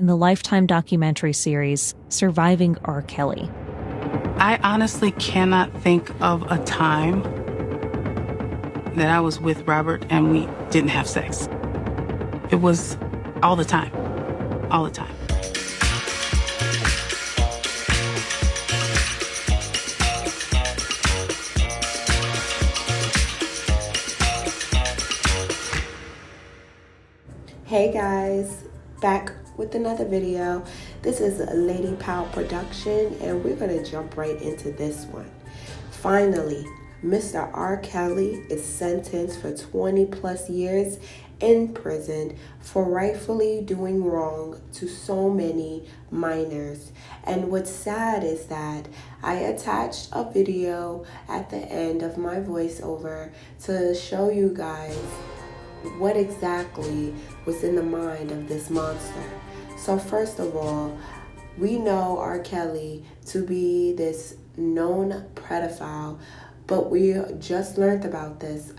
in the Lifetime documentary series Surviving RKelly. I honestly cannot think of a time that I was with Robert and we didn't have sex. It was all the time, all the time. Hey guys, back with another video. This is a Lady Pow production and we're gonna jump right into this one. Finally, Mr. R. Kelly is sentenced for 20 plus years in prison for rightfully doing wrong to so many minors. And what's sad is that I attached a video at the end of my voiceover to show you guys what exactly was in the mind of this monster. So first of all, we know R. Kelly to be this known pedophile, but we just learned about this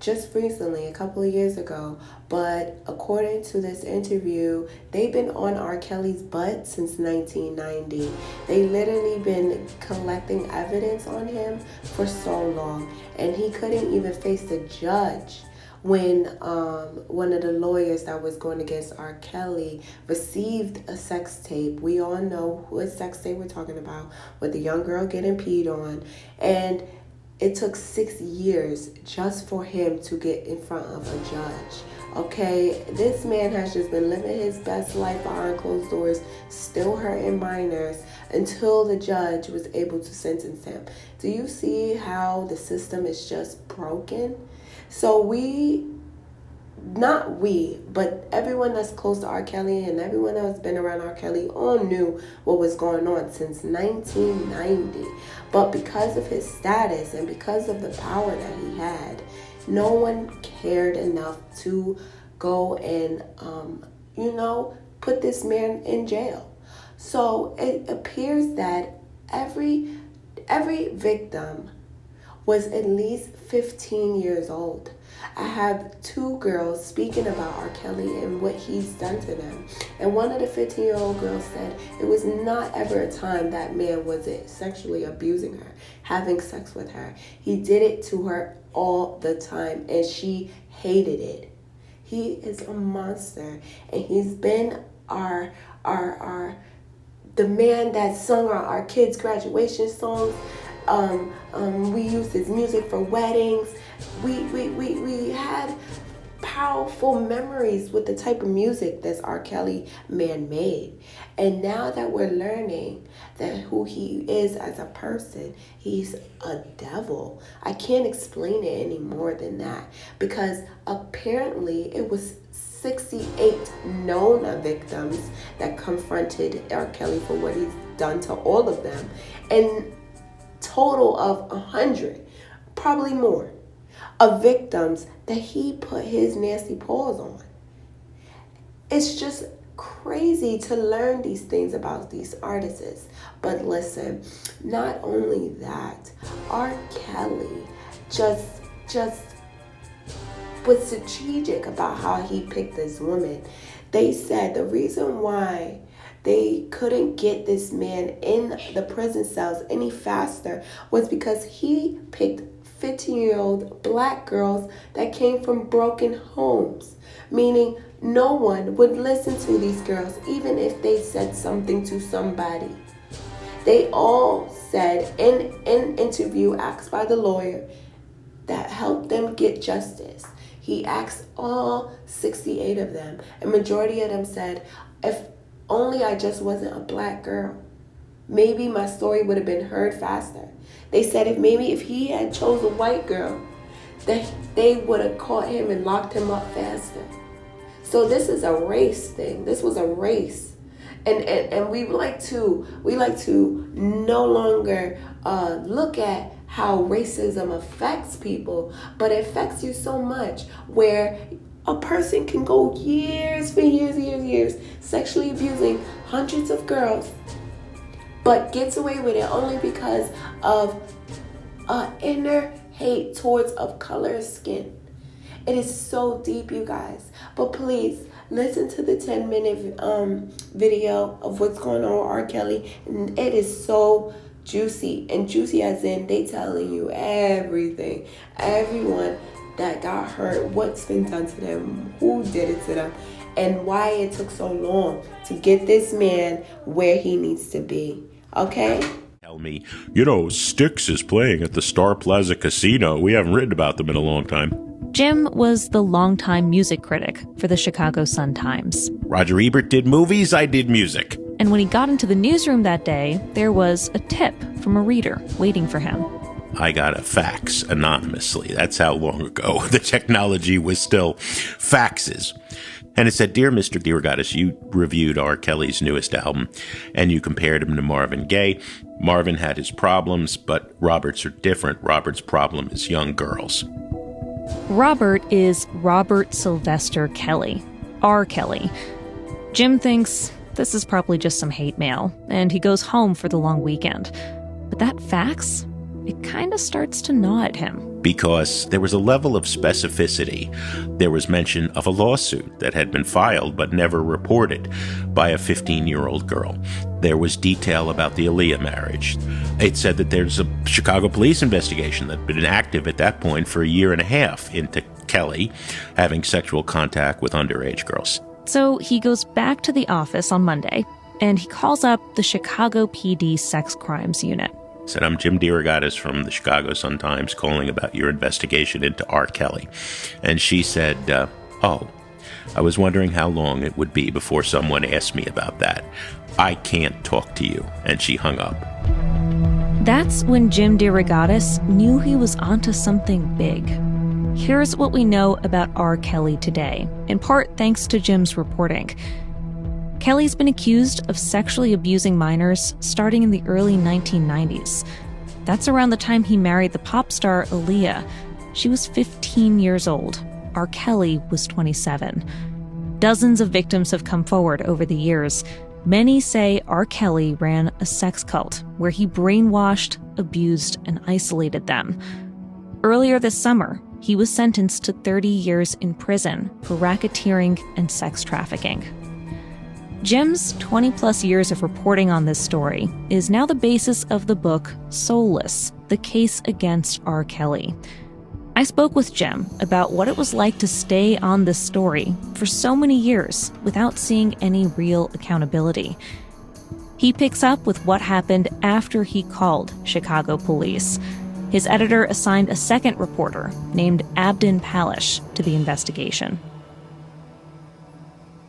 just recently, a couple of years ago. But according to this interview, they've been on R. Kelly's butt since 1990. They literally been collecting evidence on him for so long, and he couldn't even face the judge when one of the lawyers that was going against R. Kelly received a sex tape. We all know what sex tape we're talking about, with the young girl getting peed on. And it took 6 years just for him to get in front of a judge. Okay, this man has just been living his best life behind closed doors, still hurting minors, until the judge was able to sentence him. Do you see how the system is just broken? So but everyone that's close to R. Kelly and everyone that's been around R. Kelly all knew what was going on since 1990. But because of his status and because of the power that he had, no one cared enough to go and, put this man in jail. So it appears that every victim was at least 15 years old. I have two girls speaking about R. Kelly and what he's done to them. And one of the 15-year-old girls said it was not ever a time that man was sexually abusing her, having sex with her. He did it to her all the time and she hated it. He is a monster, and he's been the man that sung our kids' graduation songs. We used his music for weddings. We had powerful memories with the type of music that R. Kelly man made. And now that we're learning that who he is as a person, he's a devil. I can't explain it any more than that, because apparently it was 68 known victims that confronted R. Kelly for what he's done to all of them, and total of 100, probably more, of victims that he put his nasty paws on. It's just crazy to learn these things about these artists. But listen, not only that, R. Kelly just was strategic about how he picked this woman. They said the reason why they couldn't get this man in the prison cells any faster was because he picked 15-year-old black girls that came from broken homes, meaning no one would listen to these girls even if they said something to somebody. They all said in an interview asked by the lawyer that helped them get justice. He asked all 68 of them, and majority of them said, if only I just wasn't a black girl, maybe my story would have been heard faster. They said if he had chose a white girl, that they would have caught him and locked him up faster. So this is a race thing. This was a race. And we like to no longer look at how racism affects people, but it affects you so much where a person can go years sexually abusing hundreds of girls, but gets away with it only because of inner hate towards of color skin. It is so deep, you guys. But please, Listen to the 10-minute video of what's going on with R. Kelly. And it is so juicy. And juicy as in they telling you everything. Everyone that got hurt, what's been done to them, who did it to them, and why it took so long to get this man where he needs to be. Okay? Tell me, Styx is playing at the Star Plaza Casino. We haven't written about them in a long time. Jim was the longtime music critic for the Chicago Sun-Times. Roger Ebert did movies, I did music. And when he got into the newsroom that day, there was a tip from a reader waiting for him. I got a fax anonymously. That's how long ago the technology was still faxes. And it said, "Dear Mr. DeRogatis, you reviewed R. Kelly's newest album, and you compared him to Marvin Gaye. Marvin had his problems, but Robert's are different. Robert's problem is young girls." Robert is Robert Sylvester Kelly, R. Kelly. Jim thinks this is probably just some hate mail, and he goes home for the long weekend. But that fax, it kind of starts to gnaw at him. Because there was a level of specificity. There was mention of a lawsuit that had been filed but never reported by a 15-year-old girl. There was detail about the Aaliyah marriage. It said that there's a Chicago police investigation that had been active at that point for a year and a half into Kelly having sexual contact with underage girls. So he goes back to the office on Monday, and he calls up the Chicago PD Sex Crimes Unit. Said, "I'm Jim DeRogatis from the Chicago Sun-Times calling about your investigation into R. Kelly." And she said, "Oh, I was wondering how long it would be before someone asked me about that. I can't talk to you." And she hung up. That's when Jim DeRogatis knew he was onto something big. Here's what we know about R. Kelly today, in part thanks to Jim's reporting. Kelly's been accused of sexually abusing minors starting in the early 1990s. That's around the time he married the pop star Aaliyah. She was 15 years old. R. Kelly was 27. Dozens of victims have come forward over the years. Many say R. Kelly ran a sex cult where he brainwashed, abused, and isolated them. Earlier this summer, he was sentenced to 30 years in prison for racketeering and sex trafficking. Jim's 20-plus years of reporting on this story is now the basis of the book Soulless, The Case Against R. Kelly. I spoke with Jim about what it was like to stay on this story for so many years without seeing any real accountability. He picks up with what happened after he called Chicago police. His editor assigned a second reporter named Abdon Palish to the investigation.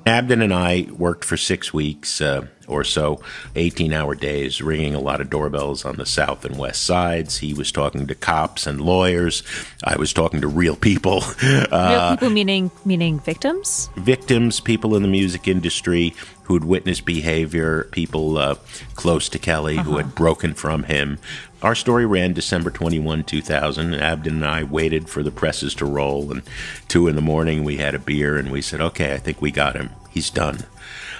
Abdon and I worked for 6 weeks or so, 18-hour days, ringing a lot of doorbells on the south and west sides. He was talking to cops and lawyers. I was talking to real people. Real people meaning victims? Victims, people in the music industry who'd witnessed behavior, people close to Kelly who had broken from him. Our story ran December 21, 2000. Abdon and I waited for the presses to roll, and 2 a.m, we had a beer, and we said, okay, I think we got him. He's done.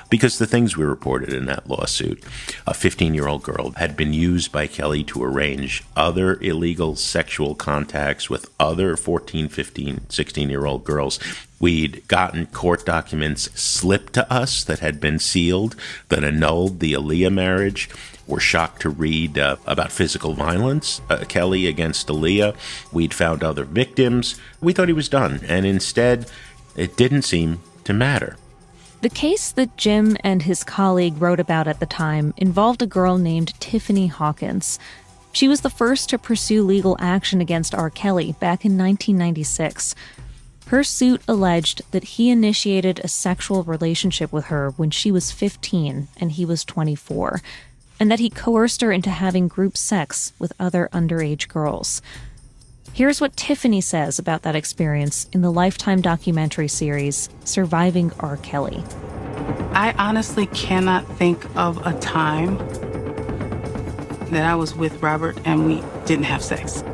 Because the things we reported in that lawsuit, a 15-year-old girl had been used by Kelly to arrange other illegal sexual contacts with other 14, 15, 16-year-old girls. We'd gotten court documents slipped to us that had been sealed, that annulled the Aaliyah marriage. We're shocked to read about physical violence, Kelly against Aaliyah. We'd found other victims. We thought he was done, and instead, it didn't seem to matter. The case that Jim and his colleague wrote about at the time involved a girl named Tiffany Hawkins. She was the first to pursue legal action against R. Kelly back in 1996. Her suit alleged that he initiated a sexual relationship with her when she was 15 and he was 24, and that he coerced her into having group sex with other underage girls. Here's what Tiffany says about that experience in the Lifetime documentary series, Surviving R. Kelly. I honestly cannot think of a time that I was with Robert and we didn't have sex.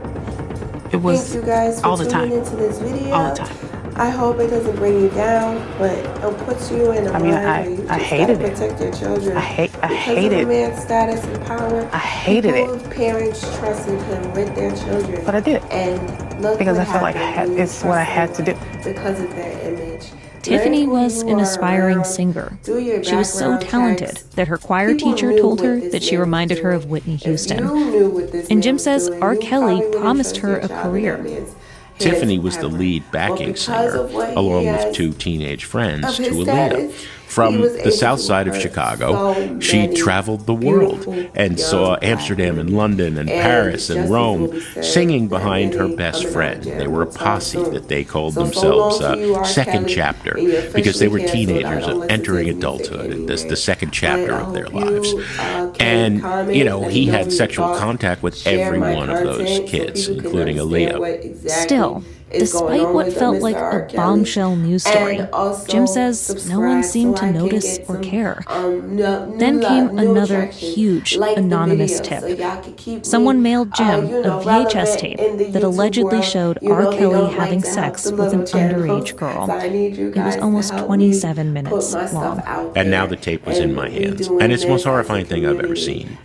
It was Thank you guys for all the time. tuning into this video. All the time. I hope it doesn't bring you down, but it puts you in a mind where you just hated gotta it. protect your children. I hated Because of a man's status and power. I hated it. People's parents trusted him with their children. But I did. And look Because what I felt like happened when it's what I had to do. because of their image. Tiffany was an aspiring singer. She was so talented that her choir teacher told her that she reminded her of Whitney Houston. And Jim says R. Kelly promised her a career. Tiffany was the lead backing singer, along with two teenage friends to Aaliyah. From the south side of Chicago, she traveled the world and saw Amsterdam and London and Paris and Rome, singing behind her best friend. They were a posse that they called themselves Second Chapter, because they were teenagers entering adulthood, the second chapter of their lives. And, you know, he had sexual contact with every one of those kids, including Aaliyah. Still, despite what felt like a bombshell news story, Jim says no one seemed to notice or care. Then came another huge anonymous tip. Someone mailed Jim a VHS tape that allegedly showed R. Kelly having sex with an underage girl. It was almost 27 minutes long. And now the tape was in my hands. And it's the most horrifying thing I've ever seen.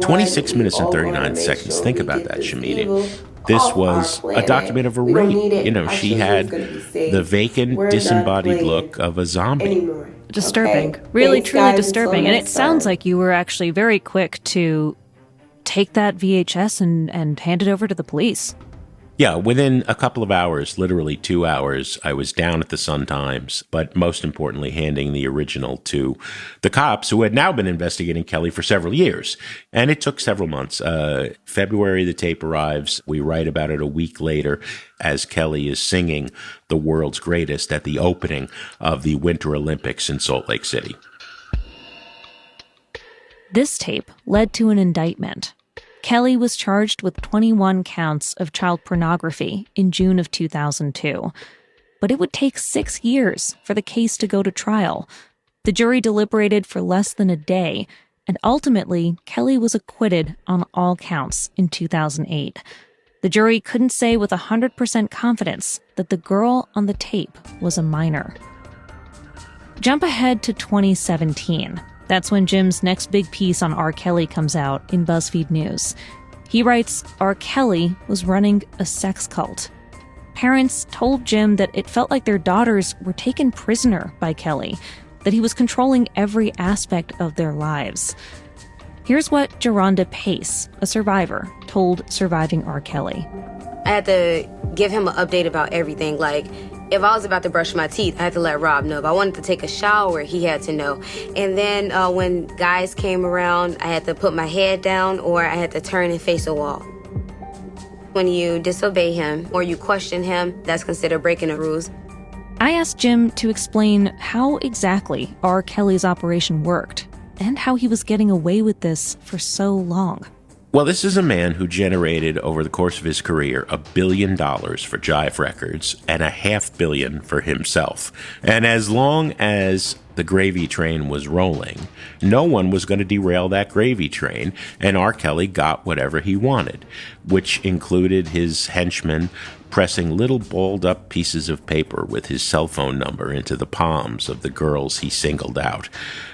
26 minutes and 39 seconds. Think about that, Shamidi. This was a document of a rape. You know, she had the vacant, disembodied look of a zombie. Disturbing. Really, truly disturbing. And it sounds like you were actually very quick to take that VHS and hand it over to the police. Yeah, within a couple of hours, literally 2 hours, I was down at the Sun-Times, but most importantly, handing the original to the cops who had now been investigating Kelly for several years. And it took several months. February, the tape arrives. We write about it a week later as Kelly is singing The World's Greatest at the opening of the Winter Olympics in Salt Lake City. This tape led to an indictment. Kelly was charged with 21 counts of child pornography in June of 2002. But it would take 6 years for the case to go to trial. The jury deliberated for less than a day, and ultimately, Kelly was acquitted on all counts in 2008. The jury couldn't say with 100% confidence that the girl on the tape was a minor. Jump ahead to 2017. That's when Jim's next big piece on R. Kelly comes out in BuzzFeed News. He writes, R. Kelly was running a sex cult. Parents told Jim that it felt like their daughters were taken prisoner by Kelly, that he was controlling every aspect of their lives. Here's what Geronda Pace, a survivor, told Surviving R. Kelly. I had to give him an update about everything, like, if I was about to brush my teeth, I had to let Rob know. If I wanted to take a shower, he had to know. And then when guys came around, I had to put my head down or I had to turn and face a wall. When you disobey him or you question him, that's considered breaking the rules. I asked Jim to explain how exactly R. Kelly's operation worked and how he was getting away with this for so long. Well, this is a man who generated over the course of his career $1 billion for Jive Records and $500 million for himself. And as long as the gravy train was rolling, no one was going to derail that gravy train, and R. Kelly got whatever he wanted, which included his henchmen pressing little balled-up pieces of paper with his cell phone number into the palms of the girls he singled out.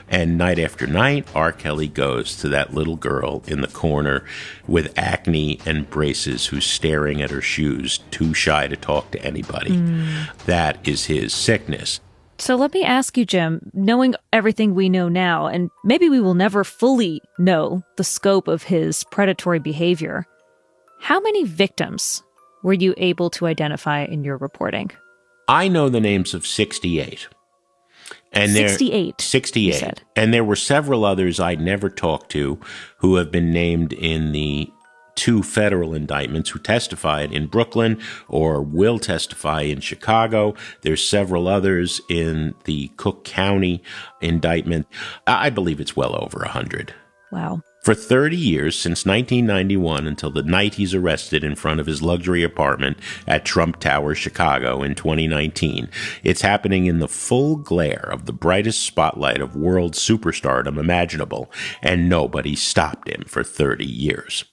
And night after night, R. Kelly goes to that little girl in the corner with acne and braces who's staring at her shoes, too shy to talk to anybody. That is his sickness. So let me ask you, Jim, knowing everything we know now, and maybe we will never fully know the scope of his predatory behavior, how many victims were you able to identify in your reporting? I know the names of 68. And 68. 68. And there were several others I never talked to who have been named in the 2 federal indictments who testified in Brooklyn or will testify in Chicago. There's several others in the Cook County indictment. I believe it's well over 100. Wow. For 30 years, since 1991 until the night he's arrested in front of his luxury apartment at Trump Tower, Chicago in 2019, it's happening in the full glare of the brightest spotlight of world superstardom imaginable, and nobody stopped him for 30 years.